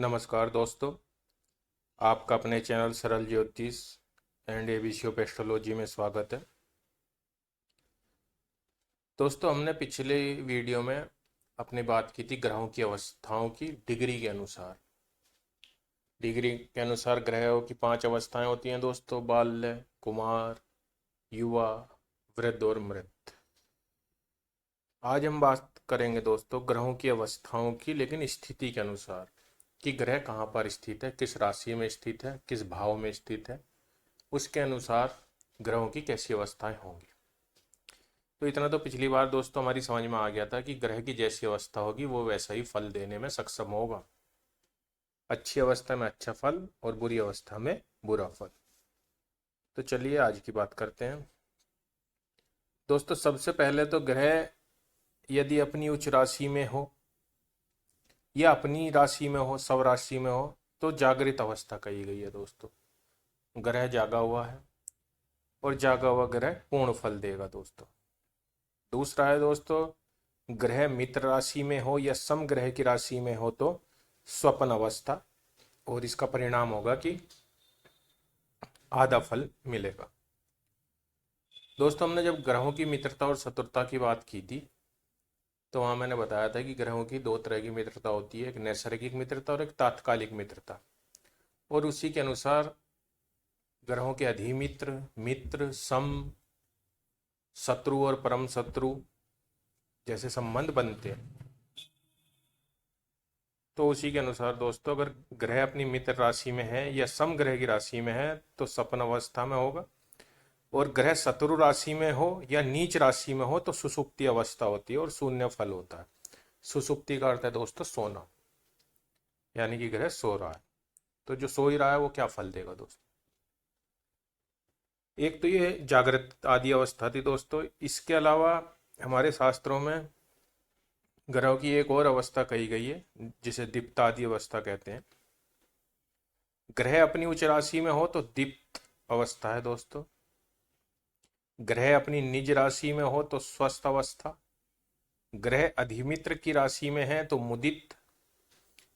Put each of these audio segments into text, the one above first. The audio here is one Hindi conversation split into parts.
नमस्कार दोस्तों, आपका अपने चैनल सरल ज्योतिष एंड एबीसी ऑफ एस्ट्रोलॉजी में स्वागत है। दोस्तों, हमने पिछले वीडियो में अपनी बात की थी ग्रहों की अवस्थाओं की डिग्री के अनुसार ग्रहों की 5 अवस्थाएं होती हैं दोस्तों: बाल्य, कुमार, युवा, वृद्ध और मृत। आज हम बात करेंगे दोस्तों ग्रहों की अवस्थाओं की, लेकिन स्थिति के अनुसार कि ग्रह कहाँ पर स्थित है, किस राशि में स्थित है, किस भाव में स्थित है, उसके अनुसार ग्रहों की कैसी अवस्थाएं होंगी। तो इतना तो पिछली बार दोस्तों हमारी समझ में आ गया था कि ग्रह की जैसी अवस्था होगी वो वैसा ही फल देने में सक्षम होगा। अच्छी अवस्था में अच्छा फल और बुरी अवस्था में बुरा फल। तो चलिए आज की बात करते हैं दोस्तों। सबसे पहले तो ग्रह यदि अपनी उच्च राशि में हो या अपनी राशि में हो, स्व राशि में हो, तो जागृत अवस्था कही गई है दोस्तों। ग्रह जागा हुआ है और जागा हुआ ग्रह पूर्ण फल देगा दोस्तों। दूसरा है दोस्तों, ग्रह मित्र राशि में हो या सम ग्रह की राशि में हो तो स्वप्न अवस्था, और इसका परिणाम होगा कि आधा फल मिलेगा। दोस्तों, हमने जब ग्रहों की मित्रता और शत्रुता की बात की थी तो वहां मैंने बताया था कि ग्रहों की दो तरह की मित्रता होती है, एक नैसर्गिक मित्रता और एक तात्कालिक मित्रता। और उसी के अनुसार ग्रहों के अधिमित्र, मित्र, सम, शत्रु और परम शत्रु जैसे संबंध बनते हैं। तो उसी के अनुसार दोस्तों अगर ग्रह अपनी मित्र राशि में है या सम ग्रह की राशि में है तो सपन अवस्था में होगा, और ग्रह शत्रु राशि में हो या नीच राशि में हो तो सुसुप्ति अवस्था होती है और शून्य फल होता है। सुसुप्ति का अर्थ है दोस्तों सोना, यानी कि ग्रह सो रहा है। तो जो सो ही रहा है वो क्या फल देगा दोस्तों। एक तो ये जागृत आदि अवस्था थी दोस्तों। इसके अलावा हमारे शास्त्रों में ग्रहों की एक और अवस्था कही गई है जिसे दीप्त आदि अवस्था कहते हैं। ग्रह अपनी उच्च राशि में हो तो दीप्त अवस्था है दोस्तों। ग्रह अपनी निज राशि में हो तो स्वस्थ अवस्था। ग्रह अधिमित्र की राशि में है तो मुदित।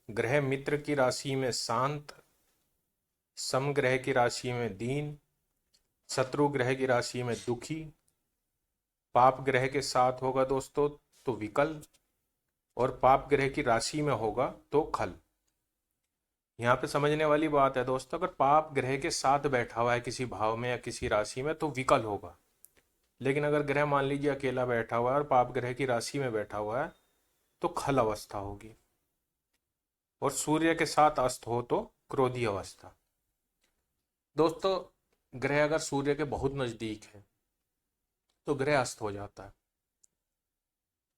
ग्रह मित्र की राशि में शांत। सम ग्रह की राशि में दीन। शत्रु ग्रह की राशि में दुखी। पाप ग्रह के साथ होगा दोस्तों तो विकल, और पाप ग्रह की राशि में होगा तो खल। यहाँ पे समझने वाली बात है दोस्तों, अगर पाप ग्रह के साथ बैठा हुआ है किसी भाव में या किसी राशि में तो विकल होगा। लेकिन अगर ग्रह मान लीजिए अकेला बैठा हुआ है और पाप ग्रह की राशि में बैठा हुआ है तो खल अवस्था होगी। और सूर्य के साथ अस्त हो तो क्रोधी अवस्था। दोस्तों, ग्रह अगर सूर्य के बहुत नजदीक है तो ग्रह अस्त हो जाता है।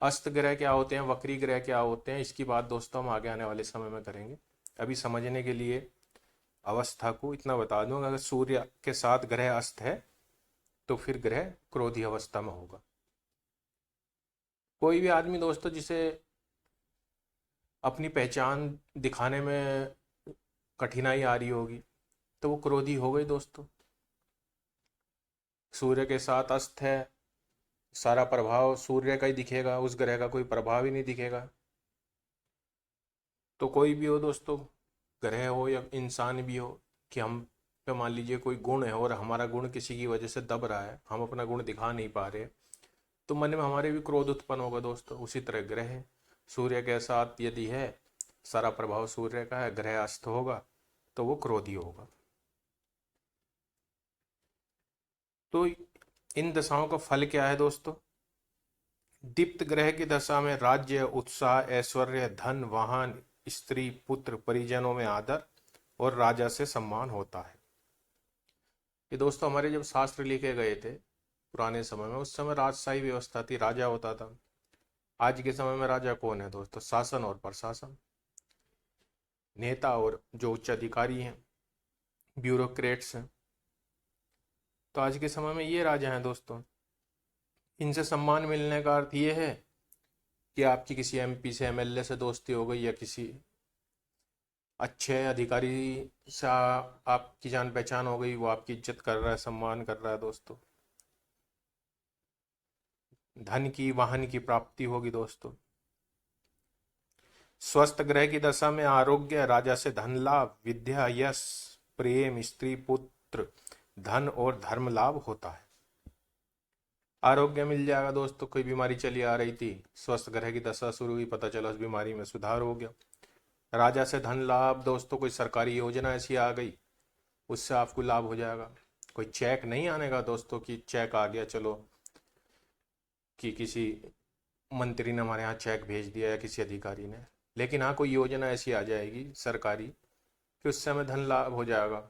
अस्त ग्रह क्या होते हैं, वक्री ग्रह क्या होते हैं, इसकी बात दोस्तों हम आगे आने वाले समय में करेंगे। अभी समझने के लिए अवस्था को इतना बता दूं, अगर सूर्य के साथ ग्रह अस्त है तो फिर ग्रह क्रोधी अवस्था में होगा। कोई भी आदमी दोस्तों जिसे अपनी पहचान दिखाने में कठिनाई आ रही होगी तो वो क्रोधी हो गई दोस्तों। सूर्य के साथ अस्त है, सारा प्रभाव सूर्य का ही दिखेगा, उस ग्रह का कोई प्रभाव ही नहीं दिखेगा। तो कोई भी हो दोस्तों, ग्रह हो या इंसान भी हो, कि हम पे मान लीजिए कोई गुण है और हमारा गुण किसी की वजह से दब रहा है, हम अपना गुण दिखा नहीं पा रहे, तो मन में हमारे भी क्रोध उत्पन्न होगा दोस्तों। उसी तरह ग्रह है, सूर्य के साथ यदि है, सारा प्रभाव सूर्य का है, ग्रह अस्त होगा तो वो क्रोधी होगा। तो इन दशाओं का फल क्या है दोस्तों। दीप्त ग्रह की दशा में राज्य, उत्साह, ऐश्वर्य, धन, वाहन, स्त्री, पुत्र, परिजनों में आदर और राजा से सम्मान होता है। ये दोस्तों हमारे जब शास्त्र लिखे गए थे पुराने समय में, उस समय राजशाही व्यवस्था थी, राजा होता था। आज के समय में राजा कौन है दोस्तों, शासन और प्रशासन, नेता और जो उच्च अधिकारी हैं, ब्यूरोक्रेट्स हैं। तो आज के समय में ये राजा हैं दोस्तों। इनसे सम्मान मिलने का अर्थ ये है कि आपकी किसी एमपी से, एमएलए से दोस्ती हो गई या किसी अच्छे अधिकारी से आपकी जान पहचान हो गई, वो आपकी इज्जत कर रहा है, सम्मान कर रहा है दोस्तों। धन की, वाहन की प्राप्ति होगी दोस्तों। स्वस्थ ग्रह की दशा में आरोग्य, राजा से धन लाभ, विद्या, यश, प्रेम, स्त्री, पुत्र, धन और धर्म लाभ होता है। आरोग्य मिल जाएगा दोस्तों, कोई बीमारी चली आ रही थी, स्वस्थ ग्रह की दशा शुरू हुई, पता चला उस बीमारी में सुधार हो गया। राजा से धन लाभ दोस्तों, कोई सरकारी योजना ऐसी आ गई, उससे आपको लाभ हो जाएगा। कोई चेक नहीं आने का दोस्तों कि चेक आ गया चलो, कि किसी मंत्री ने हमारे यहाँ चेक भेज दिया या किसी अधिकारी ने, लेकिन हाँ कोई योजना ऐसी आ जाएगी सरकारी कि उससे हमें धन लाभ हो जाएगा।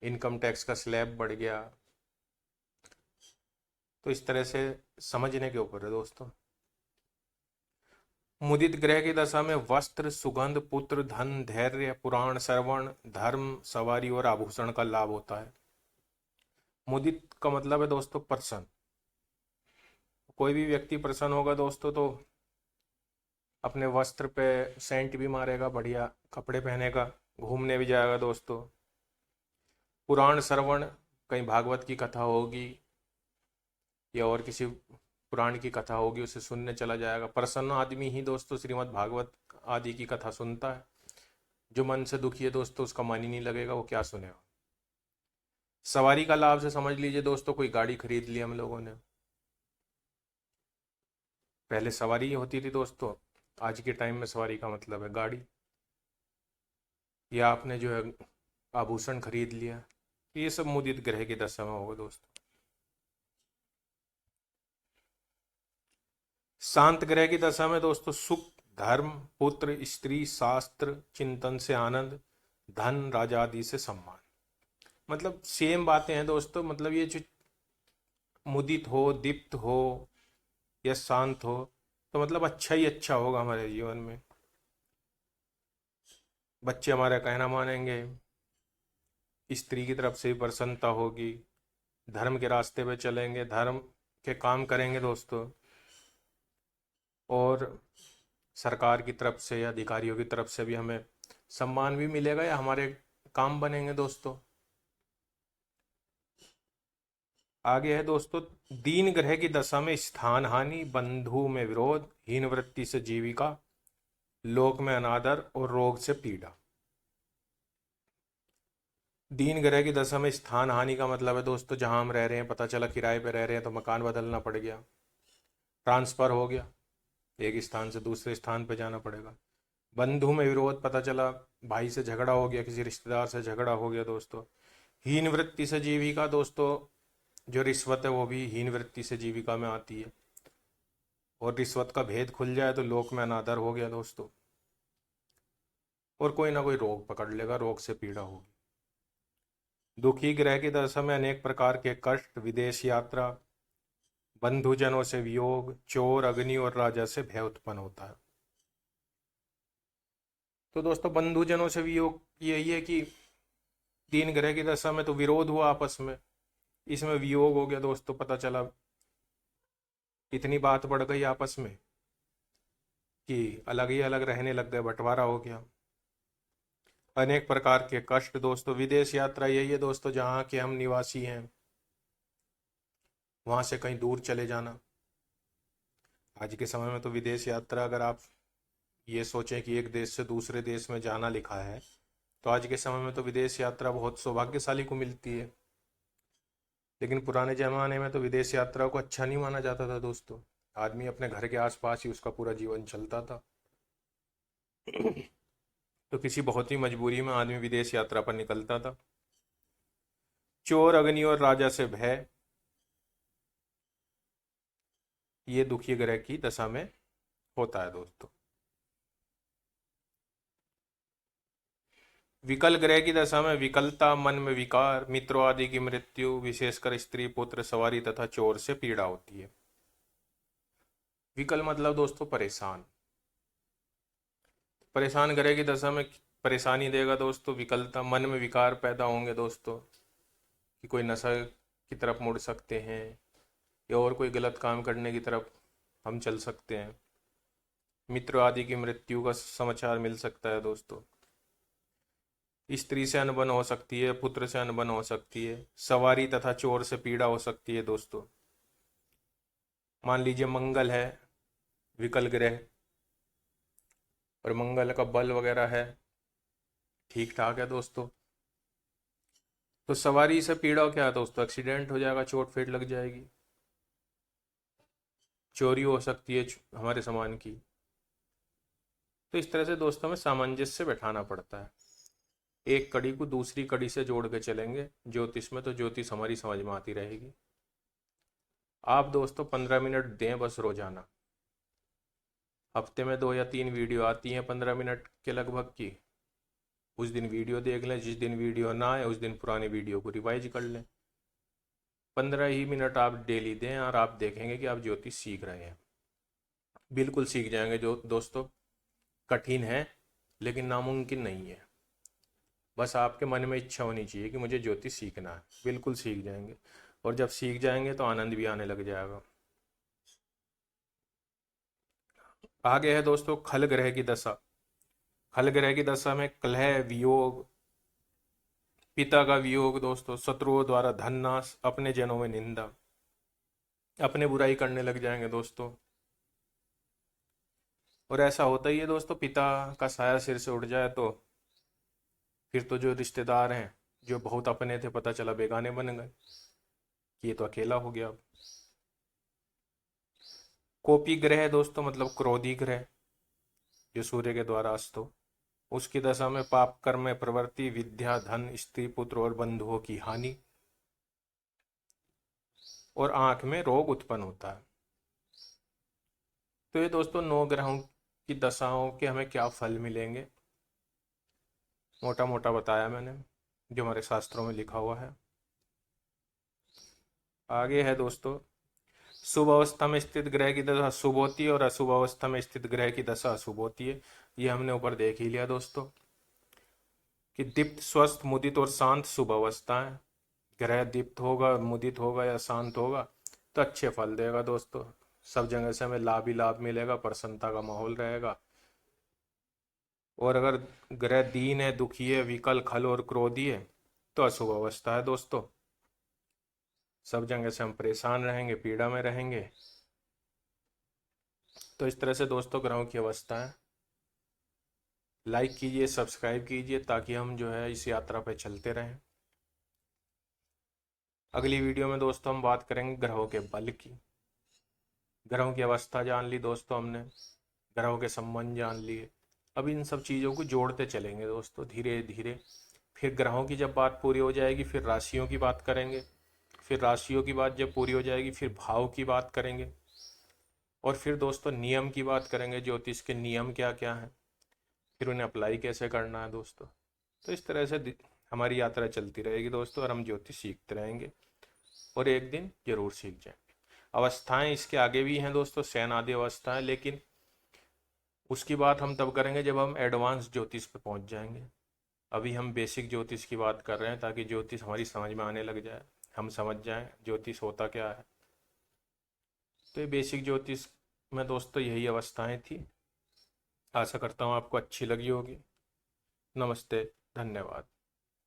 इनकम टैक्स का स्लैब बढ़ गया, तो इस तरह से समझने के ऊपर है दोस्तों। मुदित ग्रह की दशा में वस्त्र, सुगंध, पुत्र, धन, धैर्य, पुराण श्रवण, धर्म, सवारी और आभूषण का लाभ होता है। मुदित का मतलब है दोस्तों प्रसन्न। कोई भी व्यक्ति प्रसन्न होगा दोस्तों तो अपने वस्त्र पे सेंट भी मारेगा, बढ़िया कपड़े पहनेगा, घूमने भी जाएगा दोस्तों। पुराण श्रवण, कहीं भागवत की कथा होगी या और किसी पुराण की कथा होगी, उसे सुनने चला जाएगा। प्रसन्न आदमी ही दोस्तों श्रीमद् भागवत आदि की कथा सुनता है। जो मन से दुखी है दोस्तों, उसका मन ही नहीं लगेगा, वो क्या सुनेगा। सवारी का लाभ से समझ लीजिए दोस्तों, कोई गाड़ी खरीद ली हम लोगों ने। पहले सवारी होती थी दोस्तों, आज के टाइम में सवारी का मतलब है गाड़ी। या आपने जो है आभूषण खरीद लिया, ये सब मुदित ग्रह की दशा में होगा दोस्तों। शांत ग्रह की दशा में दोस्तों सुख, धर्म, पुत्र, स्त्री, शास्त्र चिंतन से आनंद, धन, राजा आदि से सम्मान। मतलब सेम बातें हैं दोस्तों। मतलब ये जो मुदित हो, दीप्त हो या शांत हो, तो मतलब अच्छा ही अच्छा होगा हमारे जीवन में। बच्चे हमारा कहना मानेंगे, स्त्री की तरफ से भी प्रसन्नता होगी, धर्म के रास्ते पे चलेंगे, धर्म के काम करेंगे दोस्तों, और सरकार की तरफ से या अधिकारियों की तरफ से भी हमें सम्मान भी मिलेगा या हमारे काम बनेंगे दोस्तों। आगे है दोस्तों, दीन ग्रह की दशा में स्थान हानि, बंधु में विरोध, हीन वृत्ति से जीविका, लोक में अनादर और रोग से पीड़ा। दीन ग्रह की दशा में स्थान हानि का मतलब है दोस्तों, जहां हम रह रहे हैं, पता चला किराए पे रह रहे हैं तो मकान बदलना पड़ गया, ट्रांसफर हो गया, एक स्थान से दूसरे स्थान पे जाना पड़ेगा। बंधु में विरोध, पता चला भाई से झगड़ा हो गया, किसी रिश्तेदार से झगड़ा हो गया दोस्तों। हीन वृत्ति से जीविका दोस्तों, जो रिश्वत है वो भी हीन वृत्ति से जीविका में आती है, और रिश्वत का भेद खुल जाए तो लोक में अनादर हो गया दोस्तों, और कोई ना कोई रोग पकड़ लेगा, रोग से पीड़ा होगी। दुखी ग्रह की दशा में अनेक प्रकार के कष्ट, विदेश यात्रा, बंधुजनों से वियोग, चोर, अग्नि और राजा से भय उत्पन्न होता है। तो दोस्तों बंधुजनों से वियोग यही है कि तीन ग्रह की दशा में तो विरोध हुआ आपस में, इसमें वियोग हो गया दोस्तों, पता चला इतनी बात बढ़ गई आपस में कि अलग ही अलग रहने लग गए, बंटवारा हो गया। अनेक प्रकार के कष्ट दोस्तों, विदेश यात्रा यही है दोस्तों, जहाँ के हम निवासी हैं वहां से कहीं दूर चले जाना। आज के समय में तो विदेश यात्रा, अगर आप ये सोचें कि एक देश से दूसरे देश में जाना लिखा है, तो आज के समय में तो विदेश यात्रा बहुत सौभाग्यशाली को मिलती है। लेकिन पुराने जमाने में तो विदेश यात्रा को अच्छा नहीं माना जाता था दोस्तों, आदमी अपने घर के आसपास ही उसका पूरा जीवन चलता था। तो किसी बहुत ही मजबूरी में आदमी विदेश यात्रा पर निकलता था। चोर, अग्नि और राजा से भय, ये दुखी ग्रह की दशा में होता है दोस्तों। विकल ग्रह की दशा में विकलता, मन में विकार, मित्रों आदि की मृत्यु, विशेषकर स्त्री, पुत्र, सवारी तथा चोर से पीड़ा होती है। विकल मतलब दोस्तों परेशान। परेशान ग्रह की दशा में परेशानी देगा दोस्तों विकलता, मन में विकार पैदा होंगे दोस्तों, कि कोई नशा की तरफ मुड़ सकते हैं या और कोई गलत काम करने की तरफ हम चल सकते हैं। मित्र आदि की मृत्यु का समाचार मिल सकता है दोस्तों। स्त्री से अनबन हो सकती है, पुत्र से अनबन हो सकती है, सवारी तथा चोर से पीड़ा हो सकती है दोस्तों। मान लीजिए मंगल है विकल ग्रह, और मंगल का बल वगैरह है, ठीक ठाक है दोस्तों। तो सवारी से पीड़ा क्या है दोस्तों, एक्सीडेंट हो जाएगा, चोट फेट लग जाएगी, चोरी हो सकती है हमारे सामान की। तो इस तरह से दोस्तों में सामंजस्य बैठाना पड़ता है, एक कड़ी को दूसरी कड़ी से जोड़ के चलेंगे ज्योतिष में, तो ज्योतिष हमारी समझ में आती रहेगी। आप दोस्तों 15 मिनट दें बस रोजाना, हफ्ते में 2 या 3 वीडियो आती हैं 15 मिनट के लगभग की, उस दिन वीडियो देख लें, जिस दिन वीडियो ना आए उस दिन पुरानी वीडियो को रिवाइज कर लें। 15 ही मिनट आप डेली दें और आप देखेंगे कि आप ज्योतिष सीख रहे हैं, बिल्कुल सीख जाएंगे। जो दोस्तों कठिन है लेकिन नामुमकिन नहीं है, बस आपके मन में इच्छा होनी चाहिए कि मुझे ज्योतिष सीखना है, बिल्कुल सीख जाएंगे। और जब सीख जाएंगे तो आनंद भी आने लग जाएगा। आगे है दोस्तों खल ग्रह की दशा। खल ग्रह की दशा में कलह, वियोग, पिता का वियोग दोस्तों, शत्रुओं द्वारा धन नाश, अपने जनों में निंदा, अपने बुराई करने लग जाएंगे दोस्तों। और ऐसा होता ही है दोस्तों, पिता का साया सिर से उड़ जाए तो फिर तो जो रिश्तेदार हैं, जो बहुत अपने थे, पता चला बेगाने बन गए, कि ये तो अकेला हो गया अब। कोपी ग्रह है दोस्तों, मतलब क्रोधी ग्रह, जो सूर्य के द्वारा अस्त हो, उसकी दशा में पाप कर्म में प्रवृत्ति, विद्या, धन, स्त्री, पुत्र और बंधुओं की हानि, और आंख में रोग उत्पन्न होता है। तो ये दोस्तों 9 ग्रहों की दशाओं के हमें क्या फल मिलेंगे, मोटा मोटा बताया मैंने, जो हमारे शास्त्रों में लिखा हुआ है। आगे है दोस्तों शुभ अवस्था में स्थित ग्रह की दशा शुभ होती है और अशुभ अवस्था में स्थित ग्रह की दशा अशुभ होती है। ये हमने ऊपर देख ही लिया दोस्तों, कि दीप्त, स्वस्थ, मुदित और शांत शुभ अवस्था है। ग्रह दीप्त होगा, मुदित होगा या शांत होगा तो अच्छे फल देगा दोस्तों, सब जगह से हमें लाभ ही लाभ मिलेगा, प्रसन्नता का माहौल रहेगा। और अगर ग्रह दीन है, दुखी है, विकल, खल और क्रोधी है तो अशुभ अवस्था है दोस्तों, सब जगह से हम परेशान रहेंगे, पीड़ा में रहेंगे। तो इस तरह से दोस्तों ग्रहों की अवस्था है। लाइक कीजिए, सब्सक्राइब कीजिए, ताकि हम जो है इस यात्रा पे चलते रहें। अगली वीडियो में दोस्तों हम बात करेंगे ग्रहों के बल की। ग्रहों की अवस्था जान ली दोस्तों हमने, ग्रहों के संबंध जान लिए, अब इन सब चीज़ों को जोड़ते चलेंगे दोस्तों धीरे धीरे। फिर ग्रहों की जब बात पूरी हो जाएगी फिर राशियों की बात करेंगे, फिर राशियों की बात जब पूरी हो जाएगी फिर भाव की बात करेंगे, और फिर दोस्तों नियम की बात करेंगे, ज्योतिष के नियम क्या क्या हैं, फिर उन्हें अप्लाई कैसे करना है दोस्तों। तो इस तरह से हमारी यात्रा चलती रहेगी दोस्तों, और हम ज्योतिष सीखते रहेंगे और एक दिन जरूर सीख जाएंगे। अवस्थाएं इसके आगे भी हैं दोस्तों, शयन आदि अवस्थाएं, लेकिन उसकी बात हम तब करेंगे जब हम एडवांस ज्योतिष पे पहुंच जाएंगे। अभी हम बेसिक ज्योतिष की बात कर रहे हैं, ताकि ज्योतिष हमारी समझ में आने लग जाए, हम समझ जाएं ज्योतिष होता क्या है। तो ये बेसिक ज्योतिष में दोस्तों यही अवस्थाएं थी। आशा करता हूँ आपको अच्छी लगी होगी। नमस्ते, धन्यवाद।